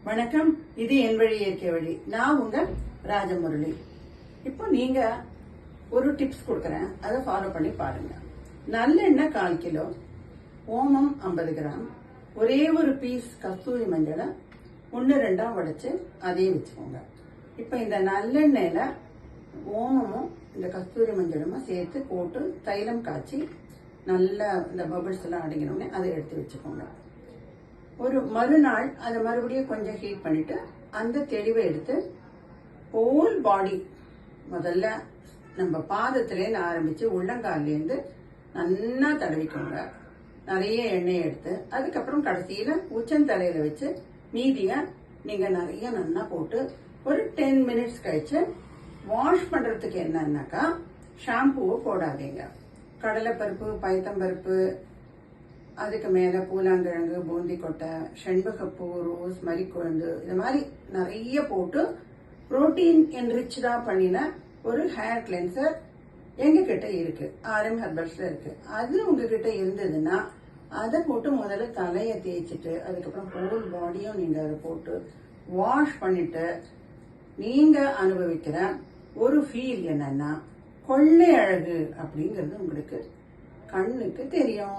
வணக்கம். இது என் வழி இயற்கை வழி. நான் உங்க ராஜமுரளி. இப்போ நீங்க ஒரு டிப்ஸ் கொடுக்கறேன், அதை ஃபாலோ பண்ணி பாருங்க. நல்லெண்ணெய் 1/4 கிலோ, ஓமம் 50 கிராம், ஒரே ஒரு பீஸ் கஸ்தூரி மஞ்சளை 1-2 உடைச்சு அதையும் வச்சுக்கோங்க. இப்போ இந்த நல்லெண்ணெயில ஓமமும் இந்த கஸ்தூரி மஞ்சளும் சேர்த்து போட்டு தைலம் காய்ச்சி நல்லா இந்த பபிள்ஸ் எல்லாம் அடங்கினோடனே அதை எடுத்து வச்சுக்கோங்க. ஒரு மறுநாள் அதை மறுபடியும் கொஞ்சம் ஹீட் பண்ணிட்டு அந்த தெளிவை எடுத்து ஹோல் பாடி, முதல்ல நம்ம பாதத்திலேருந்து ஆரம்பிச்சு உள்ளங்கால்லேருந்து நல்லா தடவிக்கோங்க. நிறைய எண்ணெய் எடுத்து அதுக்கப்புறம் கடைசியில உச்சந்தலையில வச்சு மீதிய நீங்க நிறைய நல்லா போட்டு ஒரு 10 மினிட்ஸ் கழிச்சு வாஷ் பண்றதுக்கு என்னன்னாக்கா ஷாம்புவை போடாதீங்க. கடலைப்பருப்பு, பயத்தம்பருப்பு, அதுக்கு மேல பூலாங்கிழங்கு, பூந்தி கொட்டை, செண்பகப்பூ, ரோஸ், மரிக்கொழுந்து, இது மாதிரி நிறைய போட்டு புரோட்டீன் என்ரிச்சா பண்ணின ஒரு ஹேர் கிளென்சர் எங்க கிட்ட இருக்கு, RM ஹெர்பல்ஸ்ல இருக்கு. அது உங்ககிட்ட இருந்ததுன்னா அதை போட்டு முதல்ல தலையை தேய்ச்சிட்டு அதுக்கப்புறம் ஹோல் பாடியும் நீங்க அதை போட்டு வாஷ் பண்ணிட்டு நீங்க அனுபவிக்கிற ஒரு ஃபீல் என்னன்னா கொள்ளை அழகு அப்படிங்கிறது உங்களுக்கு கண்ணுக்கு தெரியும்.